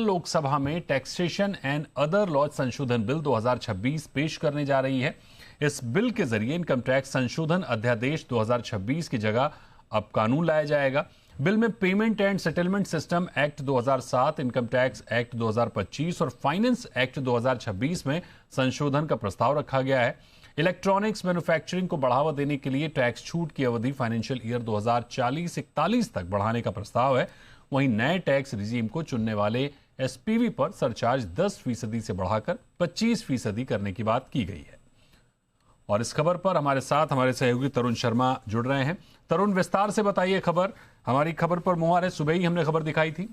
लोकसभा में taxation and other laws संशोधन bill 2026 पेश करने जा रही है। इस बिल के जरिए इनकम टैक्स संशोधन अध्यादेश 2026 की जगह अब कानून लाया जाएगा। बिल में payment and settlement system act 2007, income tax act 2025 और फाइनेंस एक्ट 2026 में संशोधन का प्रस्ताव रखा गया है। इलेक्ट्रॉनिक्स मैन्युफैक्चरिंग को बढ़ावा देने के लिए टैक्स छूट की अवधि फाइनेंशियल ईयर 2040-41 तक बढ़ाने का प्रस्ताव है। वहीं नए टैक्स रिजीम को चुनने वाले एसपीवी पर सरचार्ज 10% से बढ़ाकर 25% करने की बात की गई है। और इस खबर पर हमारे साथ हमारे सहयोगी तरुण शर्मा जुड़ रहे हैं। तरुण, विस्तार से बताइए खबर। हमारी खबर पर मुहर है, सुबह ही हमने खबर दिखाई थी।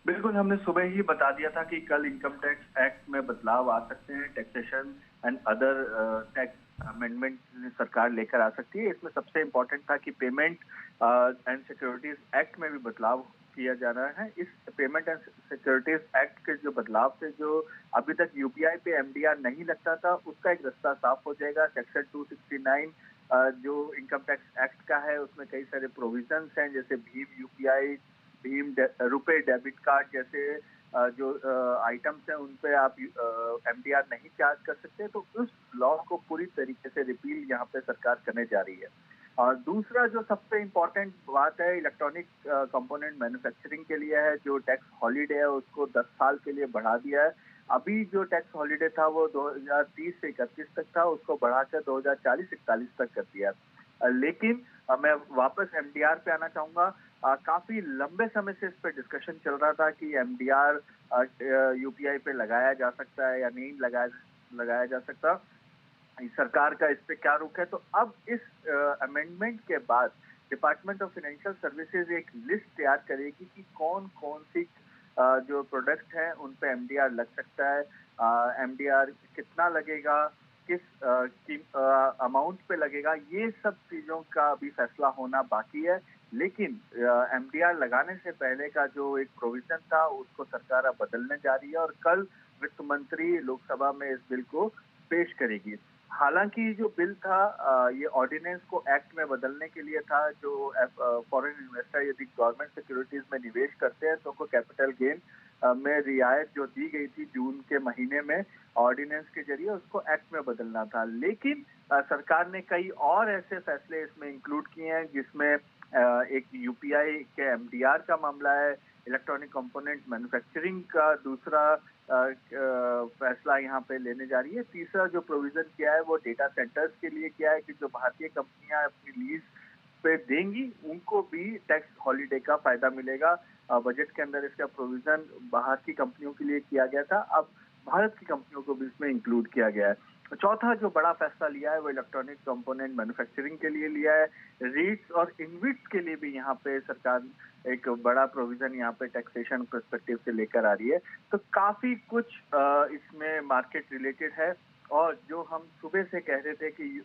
बिल्कुल, हमने सुबह ही बता दिया था कि कल इनकम टैक्स एक्ट में बदलाव आ सकते हैं। Taxation and other tax amendment सरकार लेकर आ सकती है। इसमें सबसे इम्पोर्टेंट था कि पेमेंट एंड सिक्योरिटीज एक्ट में भी बदलाव किया जा रहा है। इस पेमेंट एंड सिक्योरिटीज एक्ट के जो बदलाव से जो अभी तक यूपीआई पे एमडीआर नहीं लगता था, उसका एक रास्ता साफ हो जाएगा। सेक्शन 269 जो इनकम टैक्स एक्ट का है, उसमें कई सारे प्रोविजंस हैं, जैसे भीम यूपीआई, भीम रुपए डेबिट कार्ड जैसे जो आइटम्स हैं, उन पे आप एमडीआर नहीं चार्ज कर सकते। तो उस लॉ को पूरी तरीके से रिपील यहाँ पे सरकार करने जा रही है। और दूसरा जो सबसे इम्पोर्टेंट बात है, इलेक्ट्रॉनिक कंपोनेंट मैन्युफैक्चरिंग के लिए है। जो टैक्स हॉलीडे है उसको 10 साल के लिए बढ़ा दिया है। अभी जो टैक्स हॉलीडे था वो 2030 से 31 तक था, उसको बढ़ाकर 2040-41 तक कर दिया। लेकिन मैं वापस एमडीआर पे आना चाहूंगा। काफी लंबे समय से इस पे डिस्कशन चल रहा था कि एमडीआर यूपीआई पे लगाया जा सकता है या नहीं लगाया जा सकता। सरकार का इस पे क्या रुख है? तो अब इस अमेंडमेंट के बाद डिपार्टमेंट ऑफ फाइनेंशियल सर्विसेज एक लिस्ट तैयार करेगी कि कौन कौन सी जो प्रोडक्ट हैं उन पे एमडीआर लग सकता है, एमडीआर कितना लगेगा, किस अमाउंट पे लगेगा, ये सब चीजों का अभी फैसला होना बाकी है। लेकिन एमडीआर लगाने से पहले का जो एक प्रोविजन था उसको सरकार अब बदलने जा रही है और कल वित्त मंत्री लोकसभा में इस बिल को पेश करेगी। हालांकि जो बिल था ये ऑर्डिनेंस को एक्ट में बदलने के लिए था। जो फॉरेन इन्वेस्टर यदि गवर्नमेंट सिक्योरिटीज में निवेश करते हैं तो उनको कैपिटल गेन में रियायत जो दी गई थी जून के महीने में ऑर्डिनेंस के जरिए, उसको एक्ट में बदलना था। लेकिन सरकार ने कई और ऐसे फैसले इसमें इंक्लूड किए हैं जिसमें एक यूपीआई के एमडीआर का मामला है, इलेक्ट्रॉनिक कंपोनेंट मैन्युफैक्चरिंग का दूसरा फैसला यहाँ पे लेने जा रही है। तीसरा जो प्रोविजन किया है वो डेटा सेंटर्स के लिए किया है कि जो भारतीय कंपनियां अपनी लीज पे देंगी उनको भी टैक्स हॉलीडे का फायदा मिलेगा। बजट के अंदर इसका प्रोविजन बाहर की कंपनियों के लिए किया गया था, अब भारत की कंपनियों को भी इसमें इंक्लूड किया गया है। चौथा जो बड़ा फैसला लिया है वो इलेक्ट्रॉनिक कंपोनेंट मैन्युफैक्चरिंग के लिए लिया है। रीट्स और इनविट्स के लिए भी यहाँ पे सरकार एक बड़ा प्रोविजन यहाँ पे टैक्सेशन पर्सपेक्टिव से लेकर आ रही है। तो काफी कुछ इसमें मार्केट रिलेटेड है। और जो हम सुबह से कह रहे थे कि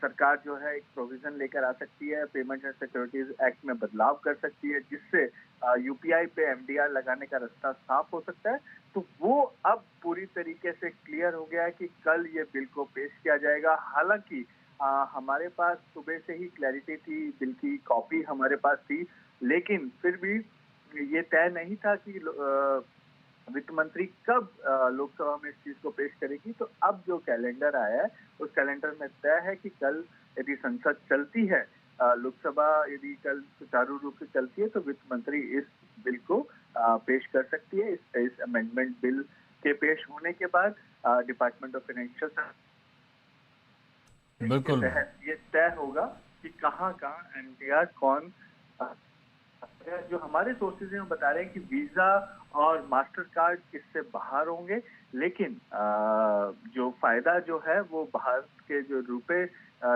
सरकार जो है एक प्रोविजन लेकर आ सकती है, पेमेंट एंड सिक्योरिटीज एक्ट में बदलाव कर सकती है जिससे यूपीआई पे एमडीआर लगाने का रास्ता साफ हो सकता है। तो वो अब पूरी तरीके से क्लियर हो गया है कि कल ये बिल को पेश किया जाएगा। हालांकि हमारे पास सुबह से ही क्लैरिटी थी, बिल की कॉपी हमारे पास थी, लेकिन फिर भी ये तय नहीं था कि वित्त मंत्री कब लोकसभा में इस चीज को पेश करेगी। तो अब जो कैलेंडर आया है उस कैलेंडर में तय है कि कल यदि संसद चलती है, लोकसभा यदि कल सुचारू रूप से चलती है तो वित्त मंत्री इस बिल को पेश कर सकती है। इस अमेंडमेंट बिल के पेश होने के बाद डिपार्टमेंट ऑफ फाइनेंशियल बिल्कुल ये तय होगा कि कहाँ कहाँ एमडीआर कौन। जो हमारे सोर्सेज हैं वो बता रहे हैं कि वीजा और मास्टर कार्ड इससे बाहर होंगे, लेकिन जो फायदा जो है वो भारत के जो रुपए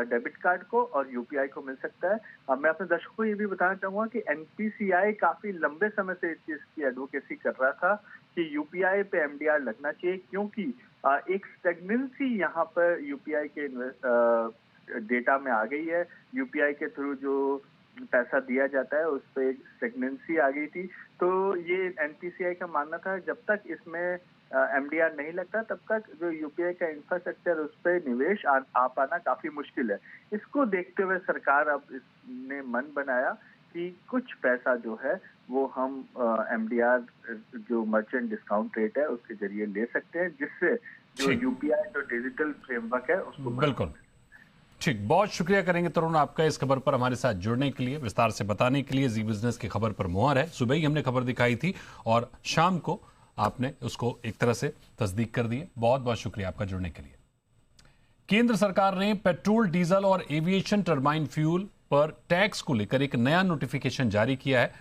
डेबिट कार्ड को और यूपीआई को मिल सकता है। मैं अपने दर्शकों को ये भी बताना चाहूंगा कि एनपीसीआई काफी लंबे समय से इस चीज की एडवोकेसी कर रहा था कि यूपीआई पे एमडीआर लगना चाहिए, क्योंकि एक स्टेगनेंसी यहाँ पर यूपीआई के डेटा में आ गई है। यूपीआई के थ्रू जो पैसा दिया जाता है उस पर एक स्टेगनेंसी आ गई थी। तो ये एनपीसीआई का मानना था जब तक इसमें एमडीआर नहीं लगता तब तक जो यूपीआई का इंफ्रास्ट्रक्चर उस पर निवेश आ पाना काफी मुश्किल है। इसको देखते हुए सरकार अब इसने मन बनाया कि कुछ पैसा जो है वो हम एमडीआर जो मर्चेंट डिस्काउंट रेट है उसके जरिए ले सकते हैं, जिससे जो ठीक। यूपीआई जो डिजिटल फ्रेमवर्क है उसको बिल्कुल ठीक, बहुत शुक्रिया करेंगे तरुण आपका इस खबर पर हमारे साथ जुड़ने के लिए, विस्तार से बताने के लिए। जी बिजनेस की खबर पर मुहर है, सुबह ही हमने खबर दिखाई थी और शाम को आपने उसको एक तरह से तस्दीक कर दी है। बहुत बहुत शुक्रिया आपका जुड़ने के लिए। केंद्र सरकार ने पेट्रोल, डीजल और एविएशन टर्बाइन फ्यूल पर टैक्स को लेकर एक नया नोटिफिकेशन जारी किया है।